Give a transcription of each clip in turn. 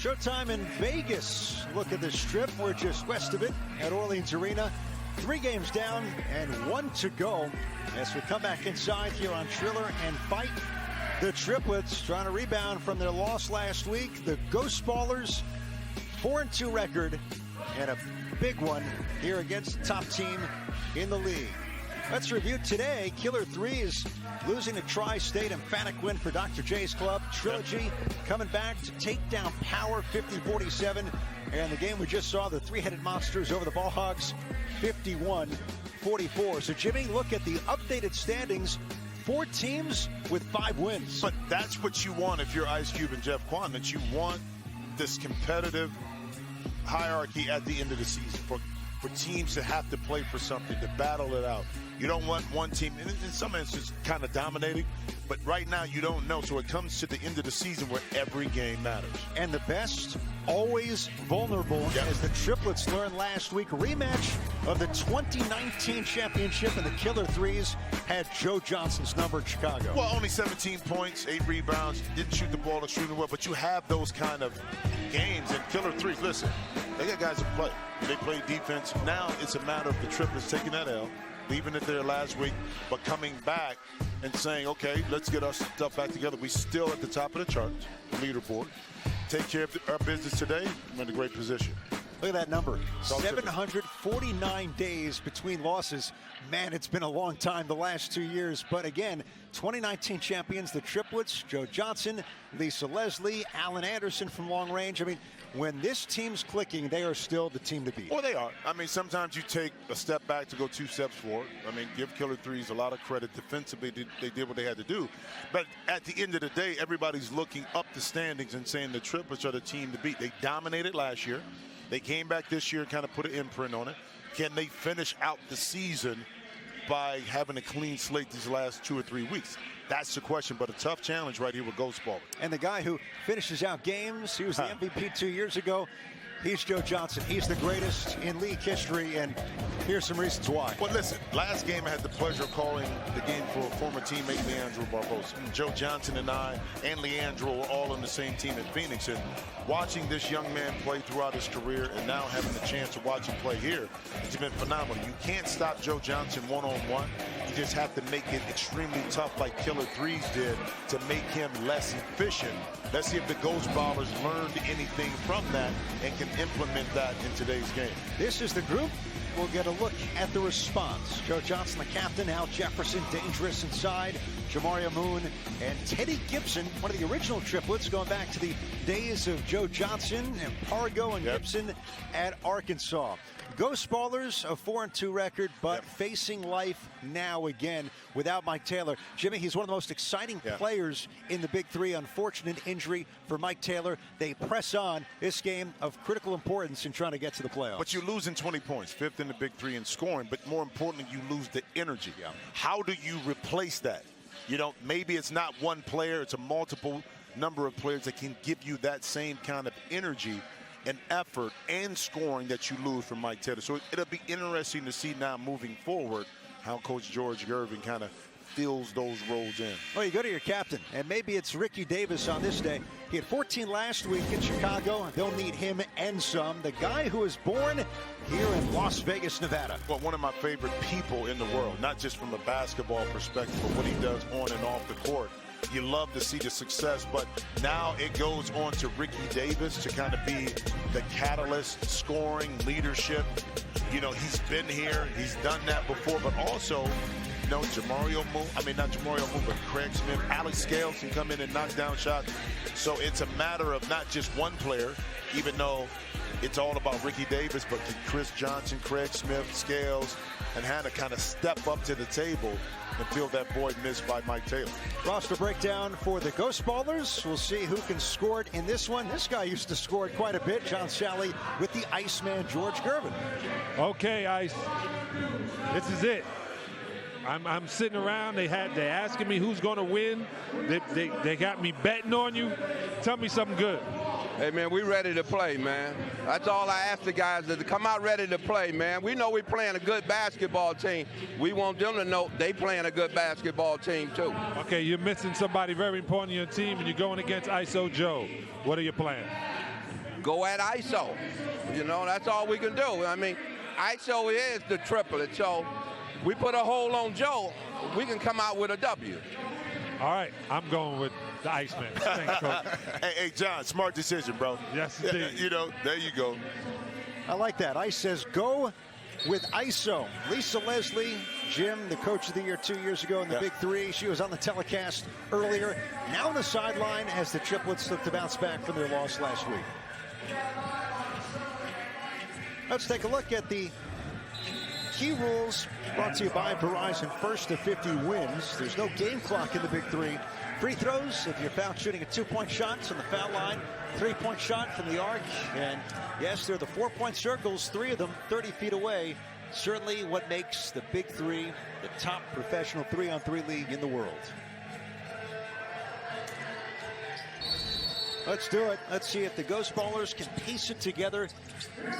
Showtime in Vegas. Look at this strip. We're just west of it at Orleans Arena. 3 games down and 1 to go as we come back inside here on Triller and fight. The Triplets trying to rebound from their loss last week. The Ghost Ballers, 4-2 record and a big one here against the top team in the league. Let's review today. Killer 3 is losing to Tri-State. Emphatic win for Dr. J's club. Trilogy coming back to take down Power 50-47. And the game we just saw, the three-headed monsters over the Ball Hogs 51-44. So Jimmy, look at the updated standings. 4 teams with 5 wins. But that's what you want if you're Ice Cube and Jeff Quan, that you want this competitive hierarchy at the end of the season for teams to have to play for something, to battle it out. You don't want one team, in some instances, kind of dominating, but right now you don't know. So it comes to the end of the season where every game matters. And the best always vulnerable, as the Triplets learned last week. Rematch of the 2019 championship, and the Killer Threes had Joe Johnson's number in Chicago. Well, only 17 points, 8 rebounds, didn't shoot the ball extremely well, but you have those kind of games. And Killer Threes, listen, they got guys that play. They play defense. Now it's a matter of the Triplets taking that L, leaving it there last week, but coming back and saying, okay, let's get our stuff back together. We still at the top of the charts, leaderboard. Take care of our business today. We're in a great position. Look at that number. 749 days between losses. Man, it's been a long time the last 2 years. But again, 2019 champions, the Triplets, Joe Johnson, Lisa Leslie, Alan Anderson from long range. I mean, when this team's clicking, they are still the team to beat. Well, they are. I mean, sometimes you take a step back to go 2 steps forward. I mean, give Killer Threes a lot of credit. Defensively, they did what they had to do. But at the end of the day, everybody's looking up the standings and saying the Triplets are the team to beat. They dominated last year. They came back this year and kind of put an imprint on it. Can they finish out the season by having a clean slate these last 2 or 3 weeks? That's the question, but a tough challenge right here with Ghost Ball. And the guy who finishes out games, he was the MVP 2 years ago. He's Joe Johnson. He's the greatest in league history, and here's some reasons why. Well, listen, last game I had the pleasure of calling the game for a former teammate, Leandro Barbosa. Joe Johnson and I and Leandro were all on the same team at Phoenix, and watching this young man play throughout his career and now having the chance to watch him play here, it's been phenomenal. You can't stop Joe Johnson one-on-one. You just have to make it extremely tough like Killer Threes did to make him less efficient. Let's see if the Ghost Ballers learned anything from that and can implement that in today's game. This is the group. We'll get a look at the response. Joe Johnson, the captain. Al Jefferson, dangerous inside. Jamario Moon and Teddy Gibson, one of the original Triplets, going back to the days of Joe Johnson and Pargo and Gibson at Arkansas. Ghost Ballers, a 4-2 record, but facing life now again without Mike Taylor. Jimmy, he's one of the most exciting players in the Big 3. Unfortunate injury for Mike Taylor. They press on this game of critical importance in trying to get to the playoffs. But you're losing 20 points, 5th in the Big 3 in scoring, but more importantly, you lose the energy. How do you replace that? You know, maybe it's not one player, it's a multiple number of players that can give you that same kind of energy and effort and scoring that you lose from Mike Taylor. So it'll be interesting to see now moving forward how Coach George Gervin kind of fills those roles in. Well, you go to your captain, and maybe it's Ricky Davis on this day. He had 14 last week in Chicago. They'll need him and some. The guy who was born here in Las Vegas, Nevada. Well, one of my favorite people in the world, not just from a basketball perspective, but what he does on and off the court. You love to see the success, but now it goes on to Ricky Davis to kind of be the catalyst, scoring, leadership. You know, he's been here, he's done that before, but also, you know, Jamario Moon, I mean, not Jamario Moon, but Craig Smith, Alex Scales can come in and knock down shots. So it's a matter of not just one player, even though it's all about Ricky Davis, but can Chris Johnson, Craig Smith, Scales, and Hannah kind of step up to the table and fill that void missed by Mike Taylor. Roster breakdown for the Ghost Ballers. We'll see who can score it in this one. This guy used to score it quite a bit. John Sally with the Iceman, George Gervin. Okay, Ice. This is it. I'm sitting around. They asking me who's going to win. They got me betting on you. Tell me something good. Hey, man, we ready to play, man. That's all I ask the guys, is to come out ready to play, man. We know we're playing a good basketball team. We want them to know they playing a good basketball team, too. Okay, you're missing somebody very important in your team, and you're going against ISO Joe. What are your plans? go at ISO. You know, that's all we can do. I mean, ISO is the triplet. So we put a hold on Joe, we can come out with a W. All right, I'm going with the Iceman. Thanks, Coach. Hey, John, smart decision, bro. Yes, indeed. You know, there you go. I like that. Ice says go with ISO. Lisa Leslie, Jim, the coach of the year 2 years ago in the Big 3. She was on the telecast earlier. Now on the sideline as the Triplets look to bounce back from their loss last week. Let's take a look at the key rules brought to you by Verizon. First to 50 wins. There's no game clock in the Big 3. Free throws, if you're found shooting a 2-point shot, it's on the foul line. 3-point shot from the arc. And yes, they're the 4-point circles, 3 of them 30 feet away. Certainly what makes the Big 3 the top professional 3-on-3 league in the world. Let's do it. Let's see if the Ghost Ballers can piece it together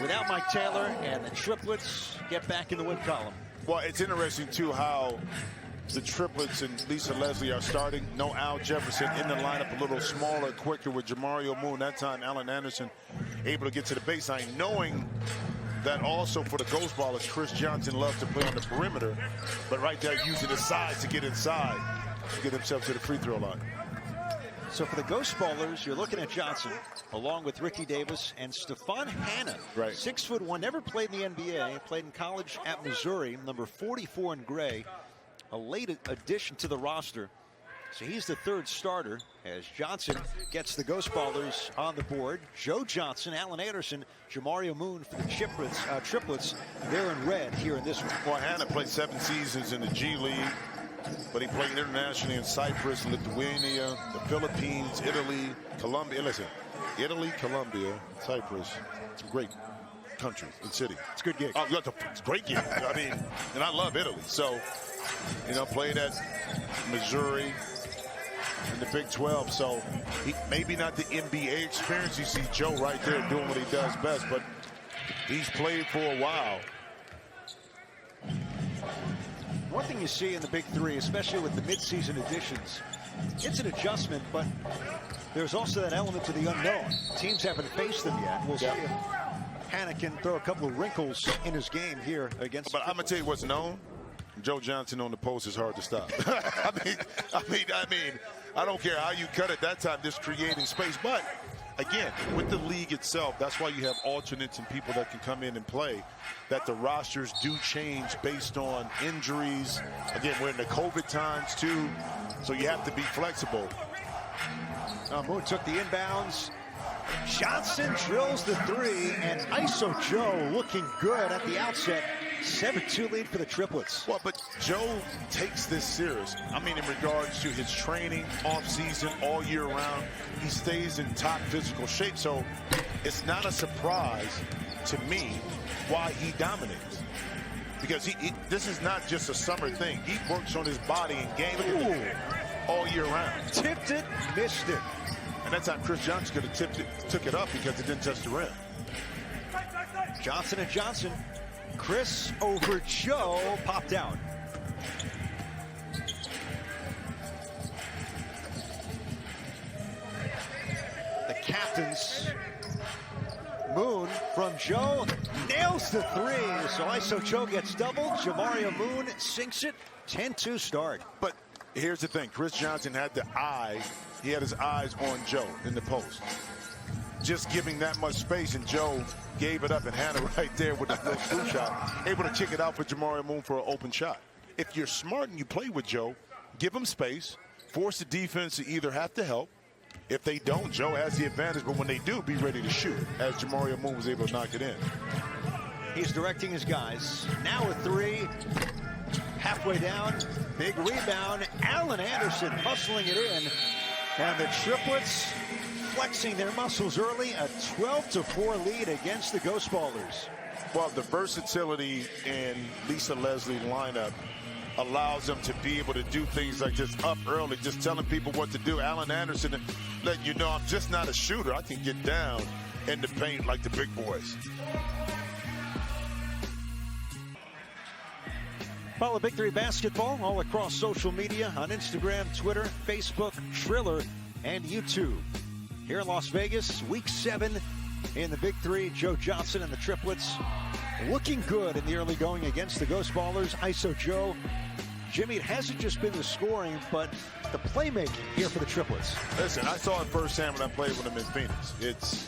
without Mike Taylor and the Triplets get back in the win column. Well, it's interesting, too, how the Triplets and Lisa Leslie are starting. No Al Jefferson in the lineup, a little smaller, quicker with Jamario Moon. That time, Allen Anderson able to get to the baseline, knowing that also for the Ghost Ballers, Chris Johnson loves to play on the perimeter, but right there using the size to get inside to get himself to the free throw line. So for the Ghost Ballers, you're looking at Johnson, along with Ricky Davis and Stefan Hanna. Right. 6'1", never played in the NBA, played in college at Missouri, number 44 in gray, a late addition to the roster. So he's the third starter as Johnson gets the Ghost Ballers on the board. Joe Johnson, Allen Anderson, Jamario Moon for the Triplets. They're in red here in this one. Well, Hanna played 7 seasons in the G League, but he played internationally in Cyprus, Lithuania, the Philippines, Italy, Colombia. Listen, Italy, Colombia, Cyprus, some great countries and cities. It's a good gig. Oh, it's a great gig. I mean, and I love Italy. So, you know, played at Missouri in the Big 12. So, maybe not the NBA experience. You see Joe right there doing what he does best, but he's played for a while. One thing you see in the Big 3, especially with the midseason additions, it's an adjustment, but there's also that element to the unknown. Teams haven't faced them yet. We'll see if Hanna can throw a couple of wrinkles in his game here against. But I'm gonna tell you what's known. Joe Johnson on the post is hard to stop. I mean, I don't care how you cut it that time, just creating space. But again, with the league itself, that's why you have alternates and people that can come in and play, that the rosters do change based on injuries. Again, we're in the COVID times too, so you have to be flexible. Moon took the inbounds. Johnson drills the 3, and ISO Joe looking good at the outset. 7-2 lead for the Triplets. Well, but Joe takes this serious. I mean, in regards to his training, off-season, all year round, he stays in top physical shape. So it's not a surprise to me why he dominates. Because this is not just a summer thing. He works on his body and game all year round. Tipped it, missed it. And that time Chris Johnson could have took it up because it didn't touch the rim. Johnson and Johnson. Chris over Joe, popped out. The captains. Moon from Joe nails the 3. So ISO Joe gets doubled. Jamario Moon sinks it. 10-2 start. But here's the thing. Chris Johnson had he had his eyes on Joe in the post. Just giving that much space, and Joe gave it up, and Hanna right there with the little shot, able to kick it out for Jamario Moon for an open shot. If you're smart and you play with Joe, give him space, force the defense to either have to help. If they don't, Joe has the advantage, but when they do, be ready to shoot, as Jamario Moon was able to knock it in. He's directing his guys. Now a 3, halfway down, big rebound. Allen Anderson hustling it in, and the Triplets flexing their muscles early, a 12-4 lead against the Ghost Ballers. Well, the versatility in Lisa Leslie lineup allows them to be able to do things like this up early, just telling people what to do. Allen Anderson letting you know, I'm just not a shooter. I can get down in the paint like the big boys. Follow Big 3 basketball all across social media on Instagram, Twitter, Facebook, Triller, and YouTube. Here in Las Vegas, Week 7, in the Big Three. Joe Johnson and the Triplets looking good in the early going against the Ghost Ballers. ISO Joe. Jimmy, it hasn't just been the scoring, but the playmaking here for the Triplets. Listen, I saw it firsthand when I played with him in Phoenix. It's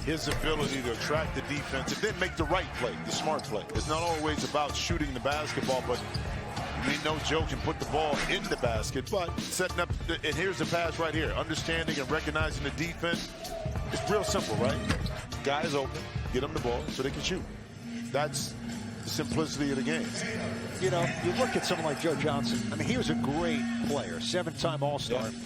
his ability to attract the defense and then make the right play, the smart play. It's not always about shooting the basketball, but we know Joe can put the ball in the basket, but setting up, and here's the pass right here. Understanding and recognizing the defense. It's real simple, right? Guys open, get them the ball so they can shoot. That's the simplicity of the game. You know, you look at someone like Joe Johnson. I mean, he was a great player, 7-time All-Star. Yeah.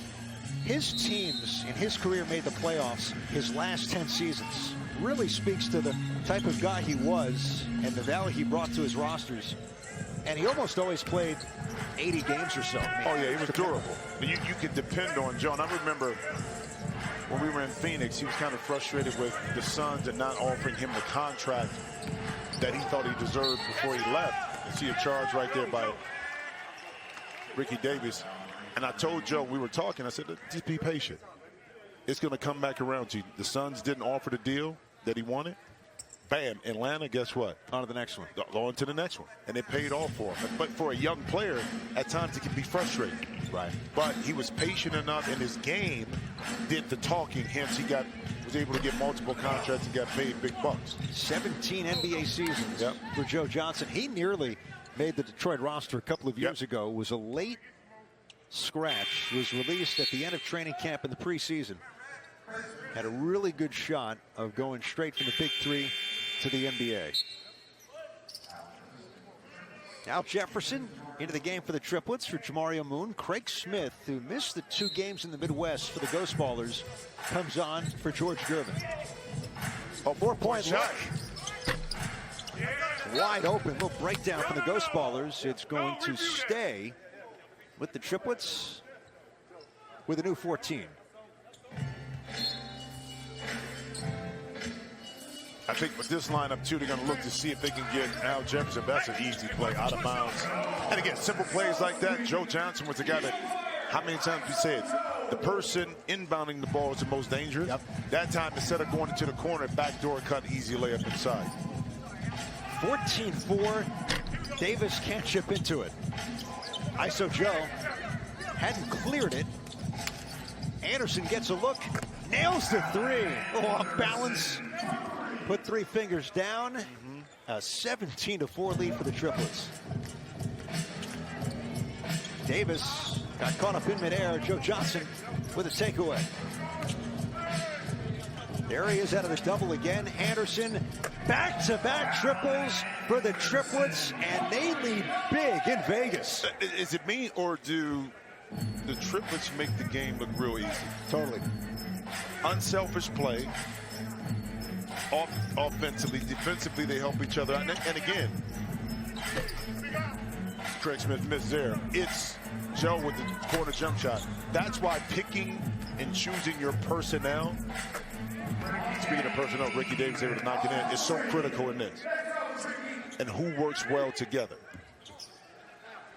His teams in his career made the playoffs his last 10 seasons. Really speaks to the type of guy he was and the value he brought to his rosters. And he almost always played 80 games or so. I mean, oh, yeah, he was durable. You could depend on Joe. And I remember when we were in Phoenix, he was kind of frustrated with the Suns and not offering him the contract that he thought he deserved before he left. You see a charge right there by Ricky Davis. And I told Joe, we were talking, I said, just be patient. It's going to come back around to you. The Suns didn't offer the deal that he wanted. Bam, Atlanta, guess what? On to the next one. On to the next one. And it paid off for him. But for a young player, at times it can be frustrating. Right. But he was patient enough, and his game did the talking. Hence, he was able to get multiple contracts and got paid big bucks. 17 NBA seasons for Joe Johnson. He nearly made the Detroit roster a couple of years ago. Was a late scratch. Was released at the end of training camp in the preseason. Had a really good shot of going straight from the Big Three to the NBA. Al Jefferson into the game for the Triplets for Jamario Moon. Craig Smith, who missed the 2 games in the Midwest for the Ghost Ballers, comes on for George Gervin. A 4-point look. Wide open, little breakdown for the Ghost Ballers. It's going to stay with the Triplets with a new 14. I think with this lineup, too, they're going to look to see if they can get Al Jefferson. That's an easy play, out of bounds. And again, simple plays like that. Joe Johnson was the guy that, how many times we said, the person inbounding the ball is the most dangerous. That time, instead of going into the corner, backdoor cut, easy layup inside. 14-4. Davis can't chip into it. ISO Joe hadn't cleared it. Anderson gets a look, nails the 3. Oh, off balance. Put 3 fingers down. A 17-4 lead for the Triplets. Davis got caught up in midair. Joe Johnson with a takeaway. There he is out of the double again. Anderson, back-to-back triples for the Triplets, and they lead big in Vegas. Is it me, or do the Triplets make the game look real easy? Totally. Unselfish play. Offensively, defensively, they help each other. And again, Craig Smith missed there. It's Joe with the corner jump shot. That's why picking and choosing your personnel, speaking of personnel, Ricky Davis able to knock it in, is so critical in this. And who works well together.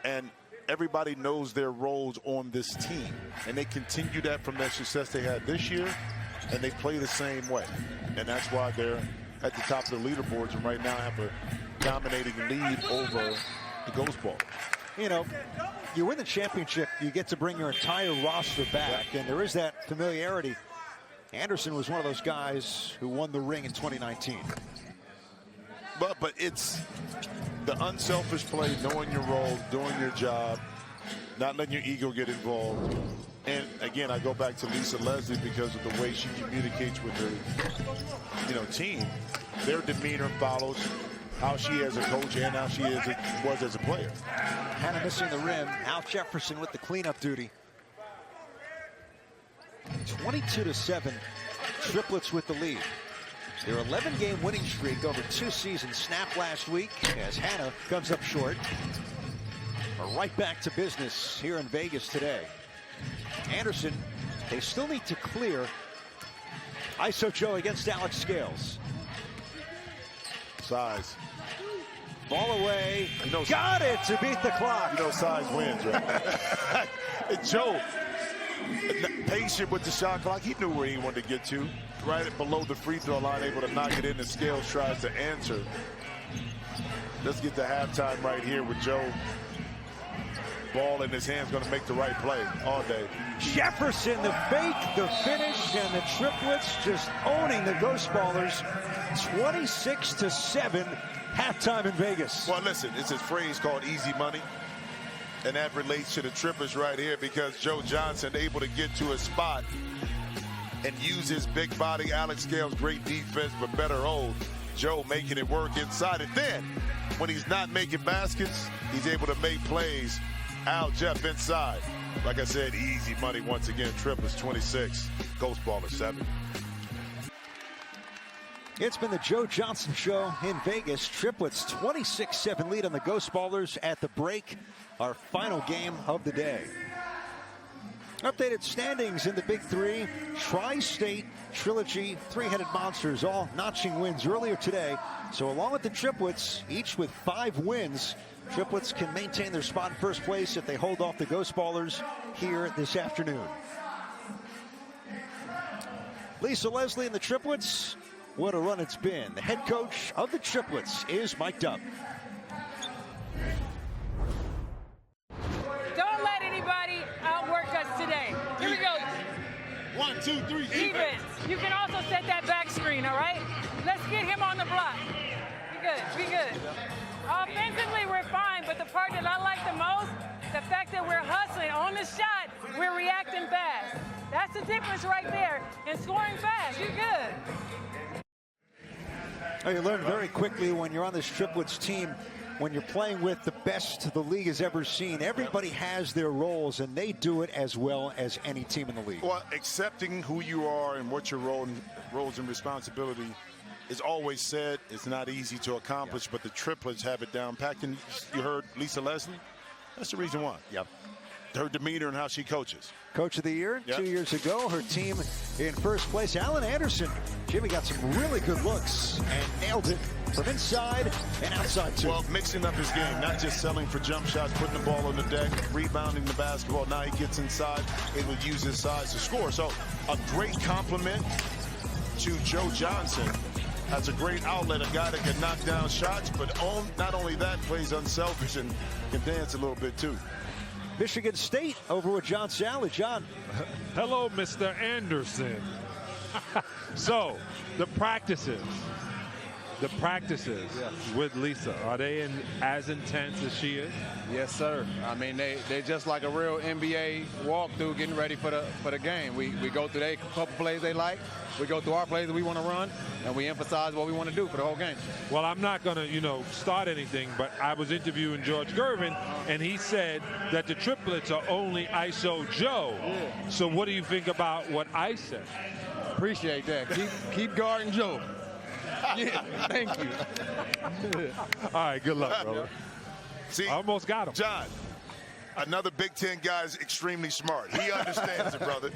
And everybody knows their roles on this team. And they continue that from their success they had this year, and they play the same way. And that's why they're at the top of the leaderboards and right now have a dominating lead over the Ghost Ball. You know, you win the championship, you get to bring your entire roster back, and there is that familiarity. Anderson was one of those guys who won the ring in 2019. But it's the unselfish play, knowing your role, doing your job, not letting your ego get involved. And again, I go back to Lisa Leslie because of the way she communicates with her, team. Their demeanor follows how she is as a coach and how she was as a player. Hannah missing the rim. Al Jefferson with the cleanup duty. 22-7. Triplets with the lead. Their 11-game winning streak over 2 seasons snapped last week as Hannah comes up short. We're right back to business here in Vegas today. Anderson, they still need to clear. ISO Joe against Alex Scales. Size. Ball away. Got it to beat the clock. Size wins, right? And Joe, Patient with the shot clock. He knew where he wanted to get to. Right below the free throw line, able to knock it in, and Scales tries to answer. Let's get to halftime right here with Joe. Ball in his hands, going to make the right play all day. Jefferson, the fake, the finish, and the triplets just owning the Ghost Ballers. 26-7, halftime in Vegas. Well, listen, it's a phrase called easy money. And that relates to the triplets right here, because Joe Johnson able to get to a spot and use his big body. Alex Scales, great defense, but better hold. Joe making it work inside. And then, when he's not making baskets, he's able to make plays. Al Jeff inside. Like I said, easy money once again. Triplets 26, Ghost Baller 7. It's been the Joe Johnson Show in Vegas. Triplets 26-7 lead on the Ghost Ballers at the break. Our final game of the day. Updated standings in the Big 3. Tri-State Trilogy, three-headed monsters, all notching wins earlier today. So along with the Triplets, each with 5 wins, Triplets can maintain their spot in first place if they hold off the Ghost Ballers here this afternoon. Lisa Leslie and the Triplets, what a run it's been. The head coach of the Triplets is mic'd up. Don't let anybody outwork us today. Here we go. 1, 2, 3, Defense. You can also set that back screen, all right? Let's get him on the block. Be good, be good. Offensively, we're fine, but the part that I like the most, the fact that we're hustling on the shot, we're reacting fast. That's the difference right there. And scoring fast, you're good. Oh, you learn very quickly when you're on this Triplets team, when you're playing with the best the league has ever seen. Everybody has their roles, and they do it as well as any team in the league. Well, accepting who you are and what your roles and responsibility is always said. It's not easy to accomplish, but the Triplets have it down packed. And you heard Lisa Leslie? That's the reason why. Yep. Her demeanor and how she coaches. Coach of the year, yep. 2 years ago. Her team in first place. Alan Anderson. Jimmy got some really good looks and nailed it from inside and outside too. Well, mixing up his game, not just selling for jump shots, putting the ball on the deck, rebounding the basketball. Now he gets inside, able to use his size to score. So a great compliment to Joe Johnson. That's a great outlet, a guy that can knock down shots, but not only that, plays unselfish and can dance a little bit too. Michigan State over with John Sally. John. Hello, Mr. Anderson. So, the practices with Lisa, are they as intense as she is? Yes, sir. I mean, they're just like a real NBA walkthrough, getting ready for the game. We go through a couple plays they like. We go through our plays that we want to run, and we emphasize what we want to do for the whole game. Well, I'm not going to, start anything, but I was interviewing George Gervin, and he said that the Triplets are only ISO Joe. Yeah. So what do you think about what I said? Appreciate that. Keep guarding Joe. Yeah, thank you. All right, good luck, brother. See, I almost got him. John, another Big Ten guy is extremely smart. He understands it, brother.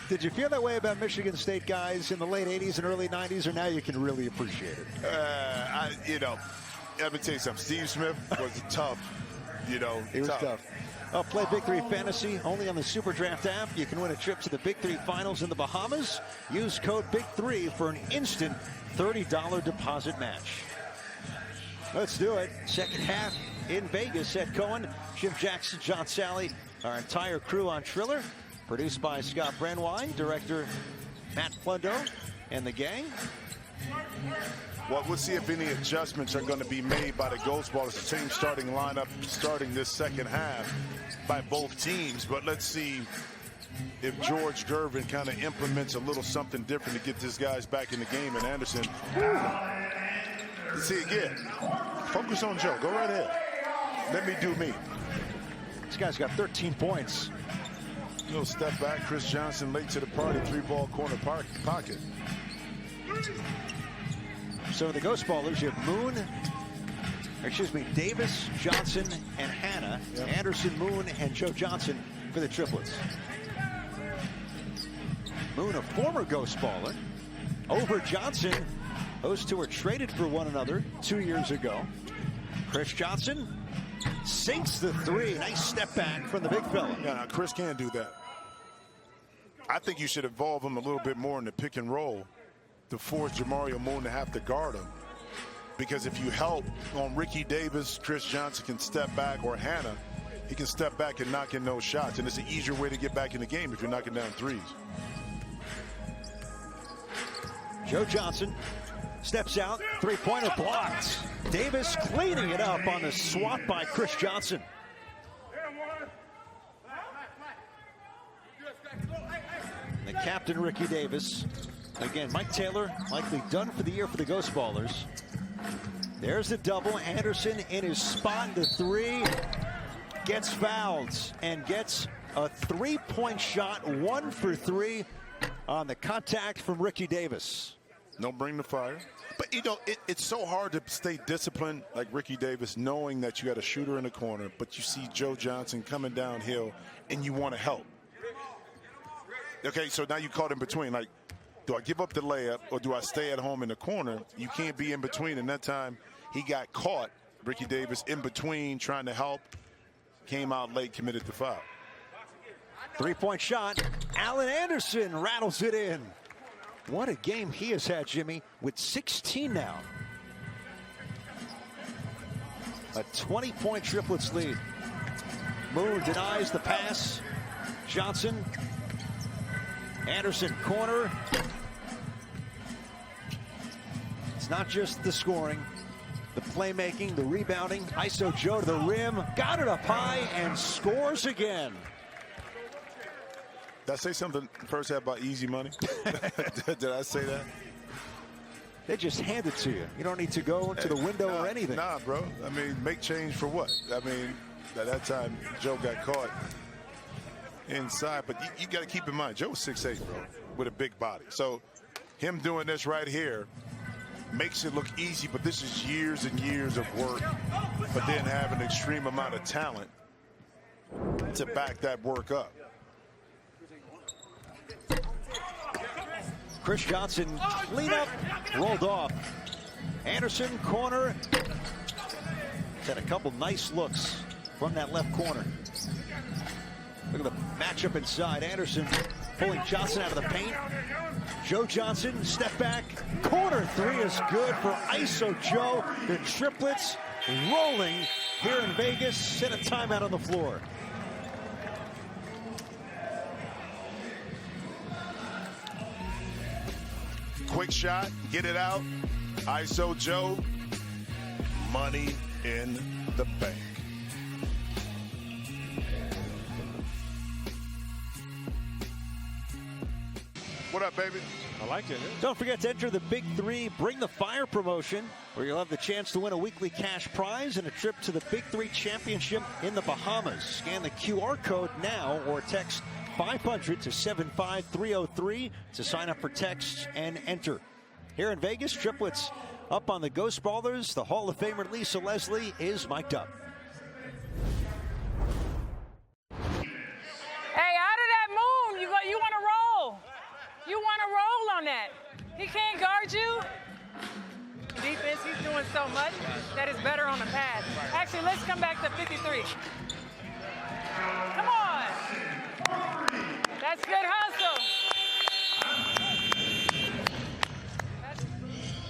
Did you feel that way about Michigan State guys in the late 80s and early 90s, or now you can really appreciate it? Let me tell you something. Steve Smith was tough, He was tough. Play Big 3 Fantasy only on the Super Draft app. You can win a trip to the Big 3 Finals in the Bahamas. Use code Big3 for an instant $30 deposit match. Let's do it. Second half in Vegas at Cohen. Jim Jackson, John Sally, our entire crew on Triller. Produced by Scott Brandwine, director Matt Plundo, and the gang. Well, we'll see if any adjustments are going to be made by the Ghost Ballers, the same starting lineup starting this second half by both teams. But let's see if George Gervin kind of implements a little something different to get these guys back in the game. And Anderson, let's see again. Focus on Joe. Go right ahead. Let me do me. This guy's got 13 points. Little step back. Chris Johnson late to the party. 3-ball corner pocket. So the Ghost Ballers, you have Davis, Johnson, and Hannah. Yep. Anderson, Moon, and Joe Johnson for the Triplets. Moon, a former Ghost Baller. Over Johnson. Those two were traded for one another 2 years ago. Chris Johnson sinks the three. Nice step back from the big fella. Yeah, Chris can do that. I think you should involve him a little bit more in the pick and roll to force Jamario Moon to have to guard him. Because if you help on Ricky Davis, Chris Johnson can step back, or Hannah, he can step back and knock in those shots. And it's an easier way to get back in the game if you're knocking down threes. Joe Johnson steps out, three-pointer blocked. Davis cleaning it up on the swat by Chris Johnson. The captain, Ricky Davis. Again, Mike Taylor likely done for the year for the Ghost Ballers. There's the double. Anderson in his spot. The three gets fouled and gets a three-point shot. 1 for 3 on the contact from Ricky Davis. Don't bring the fire. But, you know, it's so hard to stay disciplined like Ricky Davis, knowing that you got a shooter in the corner, but you see Joe Johnson coming downhill and you want to help. Okay, so now you caught in between. Like, do I give up the layup or do I stay at home in the corner? You can't be in between. And that time he got caught, Ricky Davis, in between trying to help. Came out late, committed the foul. Three-point shot. Allen Anderson rattles it in. What a game he has had, Jimmy, with 16 now. A 20-point Triplets lead. Moon denies the pass. Johnson. Anderson corner. It's not just the scoring, the playmaking, the rebounding. ISO Joe to the rim, got it up high and scores again. Did I say something first half about easy money? Did I say that? They just hand it to you. You don't need to go to the window or anything. Nah, bro. I mean, make change for what? I mean, at that time, Joe got caught inside. But you got to keep in mind, Joe's 6'8", bro, with a big body. So him doing this right here makes it look easy, but this is years and years of work, but then have an extreme amount of talent to back that work up. Chris Johnson, cleanup, rolled off. Anderson, corner. He's had a couple nice looks from that left corner. Look at the matchup inside. Anderson pulling Johnson out of the paint. Joe Johnson, step back. Corner three is good for ISO Joe. The Triplets rolling here in Vegas. Set a timeout on the floor. Quick shot, get it out. ISO Joe, money in the bank. What up, baby? I like it. Don't forget to enter the Big 3 Bring the Fire promotion, where you'll have the chance to win a weekly cash prize and a trip to the Big 3 Championship in the Bahamas. Scan the QR code now or text 500 to 75303 to sign up for text and enter. Here in Vegas, Triplets up on the Ghost Ballers. The Hall of Famer Lisa Leslie is mic'd up. Hey, out of that moon, you want to roll. You want to roll on that. He can't guard you. Defense, he's doing so much that is better on the pass. Actually, let's come back to 53. Come on. That's good hustle.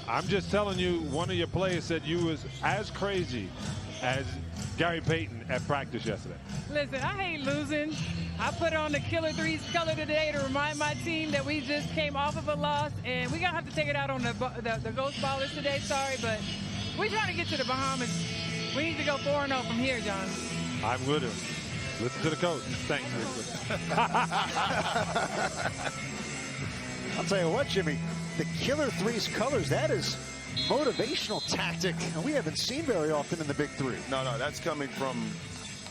I'm just telling you, one of your players said you was as crazy as Gary Payton at practice yesterday. Listen, I hate losing. I put on the Killer Threes color today to remind my team that we just came off of a loss, and we're going to have to take it out on the Ghost Ballers today. Sorry, but we're trying to get to the Bahamas. We need to go 4-0 from here, John. I'm with him. Listen to the coach. Thanks, I'll tell you what, Jimmy, the Killer Threes colors, that is motivational tactic, and we haven't seen very often in the Big 3. No, that's coming from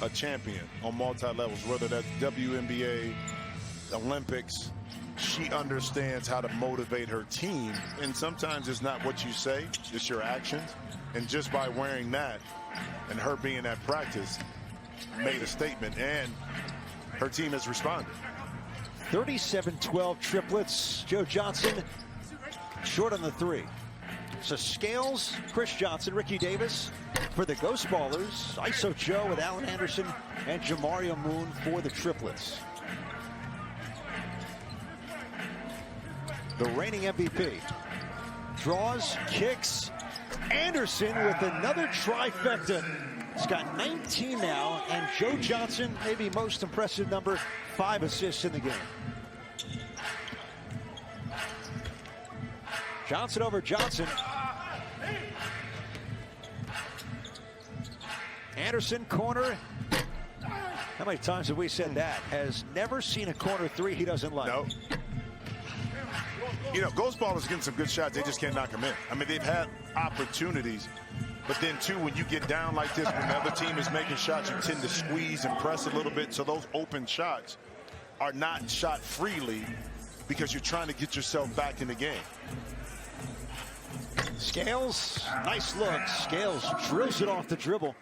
a champion on multi-levels, whether that's WNBA, Olympics. She understands how to motivate her team, and sometimes it's not what you say, it's your actions. And just by wearing that and her being at practice made a statement, and her team has responded. 37-12 Triplets. Joe Johnson short on the three. So Scales, Chris Johnson, Ricky Davis, for the Ghost Ballers. ISO Joe with Allen Anderson and Jamario Moon for the Triplets. The reigning MVP draws, kicks. Anderson with another trifecta. He's got 19 now, and Joe Johnson, maybe most impressive number, 5 assists in the game. Johnson over Johnson. Anderson, corner. How many times have we said that? Has never seen a corner three he doesn't like. No. You know, Ghost Ballers getting some good shots. They just can't knock them in. I mean, they've had opportunities. But then, too, when you get down like this, when the other team is making shots, you tend to squeeze and press a little bit. So those open shots are not shot freely because you're trying to get yourself back in the game. Scales, nice look. Scales drills it off the dribble.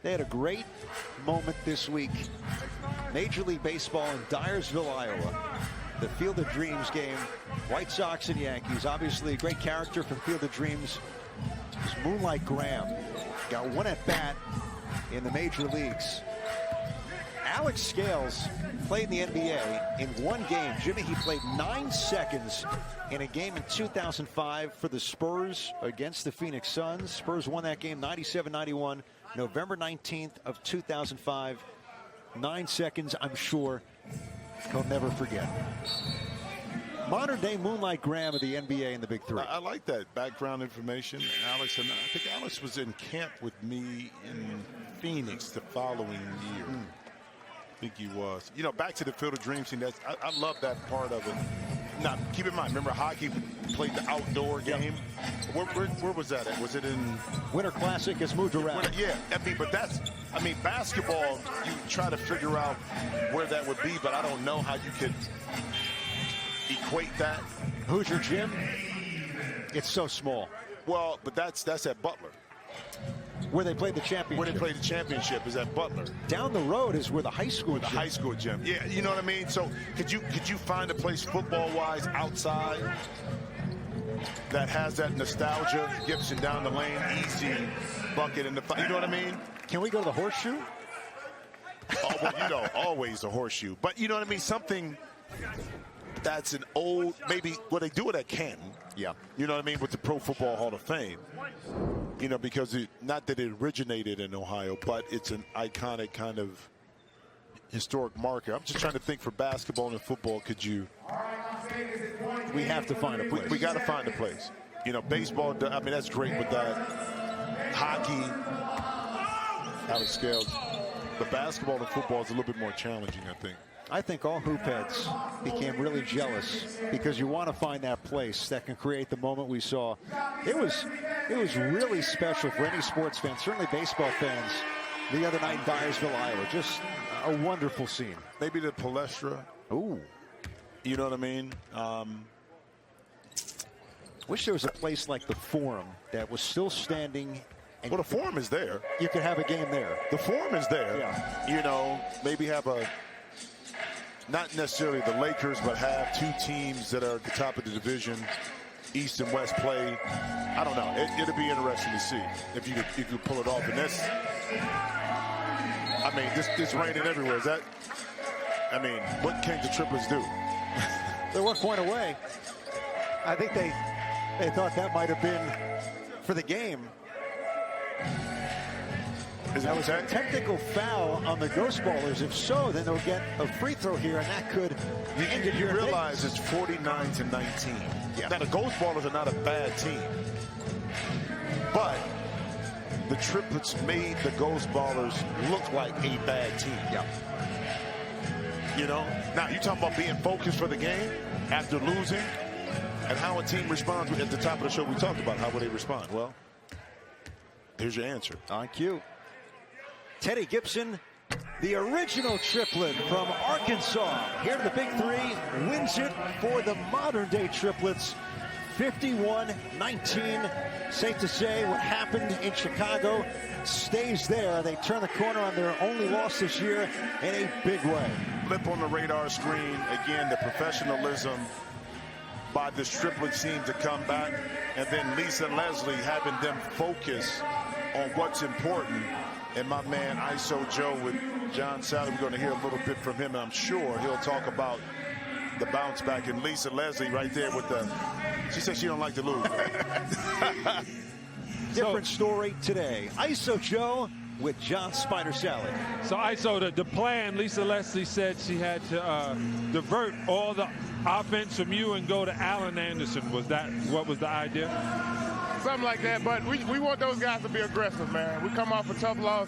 They had a great moment this week. Major League Baseball in Dyersville, Iowa. The Field of Dreams game. White Sox and Yankees. Obviously a great character from Field of Dreams. It's Moonlight Graham. Got one at bat in the major leagues. Alex Scales played in the NBA in one game. Jimmy, he played 9 seconds in a game in 2005 for the Spurs against the Phoenix Suns. Spurs won that game 97-91, November 19th of 2005. 9 seconds, I'm sure he'll never forget. Modern day Moonlight Graham of the NBA and the Big 3. I like that background information. Alex, and I think Alex was in camp with me in Phoenix the following year. I think he was. You know, back to the Field of Dreams thing. I love that part of it. Now, keep in mind, remember hockey played the outdoor game? Where was that at? Was it in Winter Classic? Has moved around. Yeah, but basketball, you try to figure out where that would be, but I don't know how you could equate that. Hoosier Gym? It's so small. Well, but that's at Butler. Where they played the championship. Where they played the championship is at Butler. Down the road is where the high school gym. The high school gym. Yeah, you know what I mean? So could you find a place football-wise outside that has that nostalgia? Gibson down the lane, easy bucket in the, you know what I mean? Can we go to the Horseshoe? Oh, well, you know, always the Horseshoe. But you know what I mean? Something that's an old, maybe, well, they do it at Canton. Yeah. You know what I mean? With the Pro Football Hall of Fame. You know, because not that it originated in Ohio, but it's an iconic kind of historic marker. I'm just trying to think for basketball and football, could you? We have to find a place. We got to find a place. You know, baseball, I mean, that's great with that. Hockey, Alex Scales. But basketball and football is a little bit more challenging, I think. I think all hoop heads became really jealous because you want to find that place that can create the moment we saw. It was really special for any sports fan, certainly baseball fans, the other night in Dyersville, Iowa. Just a wonderful scene. Maybe the Palestra. Ooh. You know what I mean? Wish there was a place like the Forum that was still standing. And well, the Forum is there. You could have a game there. The Forum is there. Yeah. You know, maybe have not necessarily the Lakers, but have two teams that are at the top of the division, East and West play. I don't know. It'll be interesting to see if you could pull it off. And that's, I mean, this raining everywhere. Is that, I mean, what can the Triplets do? They're 1 point away. I think they thought that might have been for the game. That was a technical foul on the Ghost Ballers. If so, then they'll get a free throw here, and that could end it here. You realize it's 49-19. Yeah. Now, the Ghost Ballers are not a bad team. But the Triplets made the Ghost Ballers look like a bad team. Yeah. You know? Now, you talking about being focused for the game after losing and how a team responds. At the top of the show, we talked about how would they respond. Well, here's your answer. On cue. Teddy Gibson, the original triplet from Arkansas. Here to the Big 3, wins it for the modern-day Triplets, 51-19. Safe to say what happened in Chicago stays there. They turn the corner on their only loss this year in a big way. Flip on the radar screen. Again, the professionalism by this Triplets team to come back. And then Lisa and Leslie having them focus on what's important. And my man ISO Joe with John Sally, we're going to hear a little bit from him, and I'm sure he'll talk about the bounce back. And Lisa Leslie right there with the, she said she don't like to lose. Different story today. ISO Joe with John Spider Sally. So ISO, the plan, Lisa Leslie said she had to divert all the offense from you and go to Allen Anderson. Was that what was the idea? Something like that, but we want those guys to be aggressive, man. We come off a tough loss,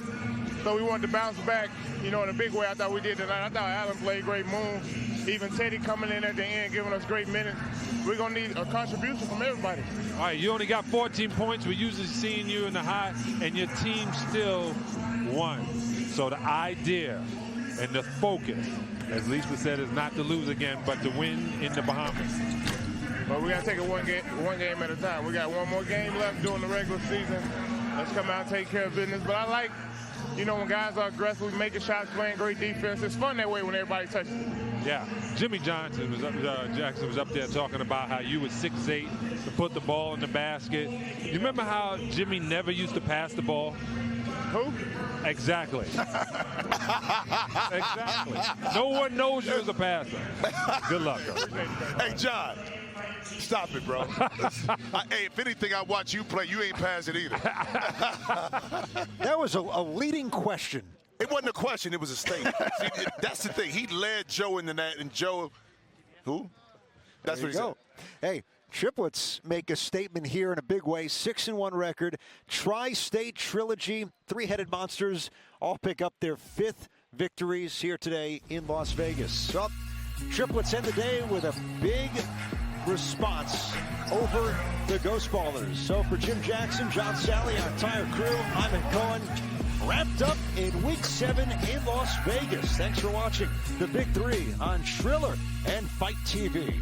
so we wanted to bounce back, you know, in a big way. I thought we did tonight. I thought Allen played great moves. Even Teddy coming in at the end, giving us great minutes. We're going to need a contribution from everybody. All right, you only got 14 points. We're usually seeing you in the high, and your team still won. So the idea and the focus, as Lisa said, is not to lose again, but to win in the Bahamas. But we got to take it one game at a time. We got one more game left during the regular season. Let's come out and take care of business. But I like, you know, when guys are aggressive, making shots, playing great defense. It's fun that way when everybody touches it. Yeah, Jimmy Jackson was up there talking about how you were 6'8" to put the ball in the basket. You remember how Jimmy never used to pass the ball? Who? Exactly. Exactly. No one knows you as a passer. Good luck, though. Hey, John. Stop it, bro. Hey, if anything, I watch you play. You ain't pass it either. That was a leading question. It wasn't a question. It was a statement. See, that's the thing. He led Joe into that, and Joe, who? That's what he said. Hey, Triplets make a statement here in a big way. 6-1 record. Tri-State Trilogy. Three-headed monsters all pick up their 5th victories here today in Las Vegas. So, Triplets end the day with a big response over the Ghost Ballers. So for Jim Jackson, John Sally, our entire crew, I'm Cohen, wrapped up in Week 7 in Las Vegas. Thanks for watching the Big 3 on Triller and Fight TV.